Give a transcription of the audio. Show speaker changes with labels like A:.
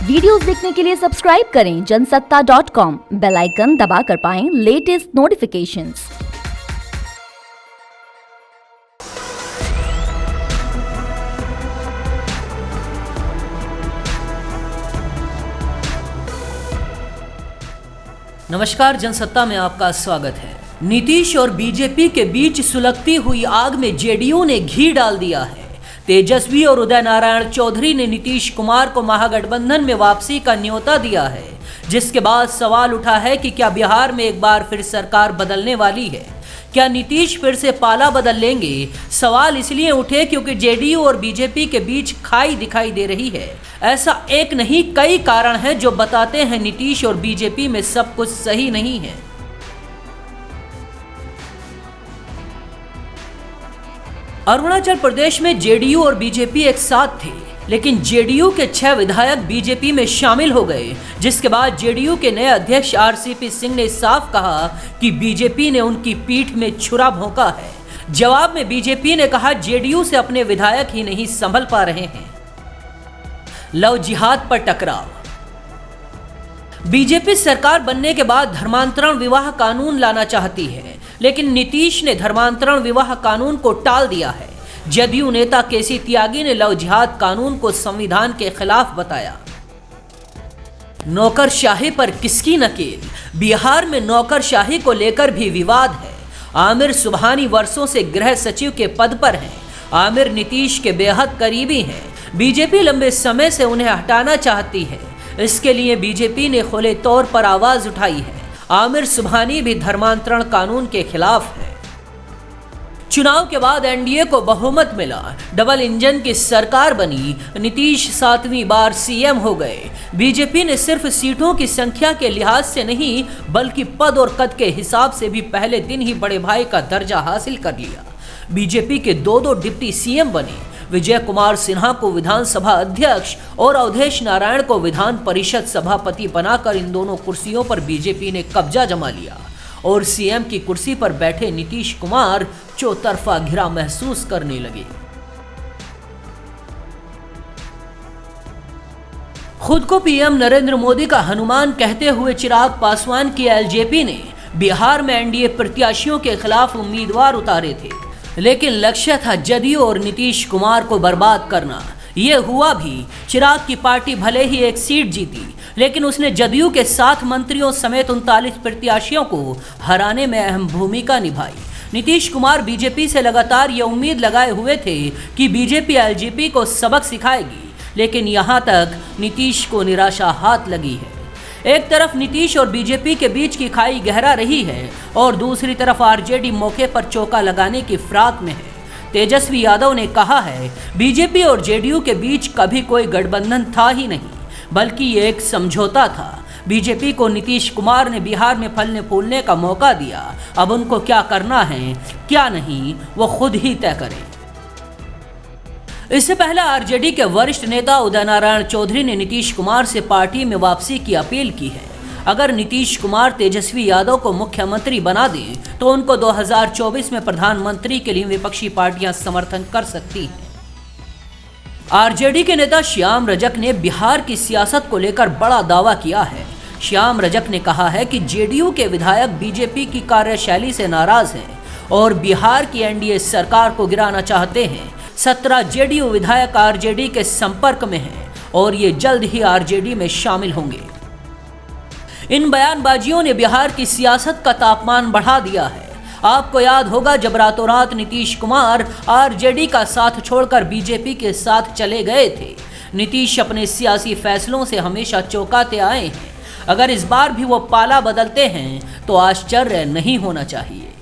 A: Videos देखने के लिए सब्सक्राइब करें जनसत्ता.com, बेल आइकन दबाकर पाएं लेटेस्ट नोटिफिकेशंस।
B: नमस्कार, जनसत्ता में आपका स्वागत है। नीतीश और बीजेपी के बीच सुलगती हुई आग में जेडीयू ने घी डाल दिया है। तेजस्वी और उदय नारायण चौधरी ने नीतीश कुमार को महागठबंधन में वापसी का न्योता दिया है, जिसके बाद सवाल उठा है कि क्या बिहार में एक बार फिर सरकार बदलने वाली है? क्या नीतीश फिर से पाला बदल लेंगे? सवाल इसलिए उठे क्योंकि जेडीयू और बीजेपी के बीच खाई दिखाई दे रही है। ऐसा एक नहीं कई कारण हैं जो बताते हैं नीतीश और बीजेपी में सब कुछ सही नहीं है। अरुणाचल प्रदेश में जेडीयू और बीजेपी एक साथ थे, लेकिन जेडीयू के 6 विधायक बीजेपी में शामिल हो गए, जिसके बाद जेडीयू के नए अध्यक्ष आरसीपी सिंह ने साफ कहा कि बीजेपी ने उनकी पीठ में छुरा भोंका है। जवाब में बीजेपी ने कहा, जेडीयू से अपने विधायक ही नहीं संभल पा रहे हैं। लव जिहाद पर टकराव। बीजेपी सरकार बनने के बाद धर्मांतरण विवाह कानून लाना चाहती है, लेकिन नीतीश ने धर्मांतरण विवाह कानून को टाल दिया है। जदयू नेता केसी त्यागी ने लव जिहाद कानून को संविधान के खिलाफ बताया। नौकरशाही पर किसकी नकेल? बिहार में नौकरशाही को लेकर भी विवाद है। आमिर सुबहानी वर्षों से गृह सचिव के पद पर हैं। आमिर नीतीश के बेहद करीबी हैं। बीजेपी लंबे समय से उन्हें हटाना चाहती है। इसके लिए बीजेपी ने खुले तौर पर आवाज उठाई है। आमिर सुबहानी भी धर्मांतरण कानून के खिलाफ है। चुनाव के बाद एनडीए को बहुमत मिला, डबल इंजन की सरकार बनी, नीतीश 7वीं बार सीएम हो गए। बीजेपी ने सिर्फ सीटों की संख्या के लिहाज से नहीं, बल्कि पद और कद के हिसाब से भी पहले दिन ही बड़े भाई का दर्जा हासिल कर लिया। बीजेपी के 2 डिप्टी सीएम बने। विजय कुमार सिन्हा को विधानसभा अध्यक्ष और अवधेश नारायण को विधान परिषद सभापति बनाकर इन दोनों कुर्सियों पर बीजेपी ने कब्जा जमा लिया और सीएम की कुर्सी पर बैठे नीतीश कुमार चौतरफा घिरा महसूस करने लगे। खुद को पीएम नरेंद्र मोदी का हनुमान कहते हुए चिराग पासवान की एलजेपी ने बिहार में एनडीए प्रत्याशियों के खिलाफ उम्मीदवार उतारे थे, लेकिन लक्ष्य था जदयू और नीतीश कुमार को बर्बाद करना। ये हुआ भी। चिराग की पार्टी भले ही एक सीट जीती, लेकिन उसने जदयू के 7 मंत्रियों समेत 39 प्रत्याशियों को हराने में अहम भूमिका निभाई। नीतीश कुमार बीजेपी से लगातार ये उम्मीद लगाए हुए थे कि बीजेपी एलजेपी को सबक सिखाएगी, लेकिन यहाँ तक नीतीश को निराशा हाथ लगी है। एक तरफ नीतीश और बीजेपी के बीच की खाई गहरा रही है और दूसरी तरफ आरजेडी मौके पर चौका लगाने की फिराक में है। तेजस्वी यादव ने कहा है, बीजेपी और जेडीयू के बीच कभी कोई गठबंधन था ही नहीं, बल्कि ये एक समझौता था। बीजेपी को नीतीश कुमार ने बिहार में फलने फूलने का मौका दिया। अब उनको क्या करना है क्या नहीं, वो खुद ही तय करें। इससे पहले आरजेडी के वरिष्ठ नेता उदय नारायण चौधरी ने नीतीश कुमार से पार्टी में वापसी की अपील की है। अगर नीतीश कुमार तेजस्वी यादव को मुख्यमंत्री बना दें तो उनको 2024 में प्रधानमंत्री के लिए विपक्षी पार्टियां समर्थन कर सकती हैं। आरजेडी के नेता श्याम रजक ने बिहार की सियासत को लेकर बड़ा दावा किया है। श्याम रजक ने कहा है कि जेडीयू के विधायक बीजेपी की कार्यशैली से नाराज हैं और बिहार की एनडीए सरकार को गिराना चाहते हैं। 17 जेडीयू विधायक आरजेडी के संपर्क में हैं और ये जल्द ही आरजेडी में शामिल होंगे। इन बयानबाजियों ने बिहार की सियासत का तापमान बढ़ा दिया है। आपको याद होगा, जब रातों रात नीतीश कुमार आरजेडी का साथ छोड़कर बीजेपी के साथ चले गए थे। नीतीश अपने सियासी फैसलों से हमेशा चौंकाते आए हैं। अगर इस बार भी वो पाला बदलते हैं तो आश्चर्य नहीं होना चाहिए।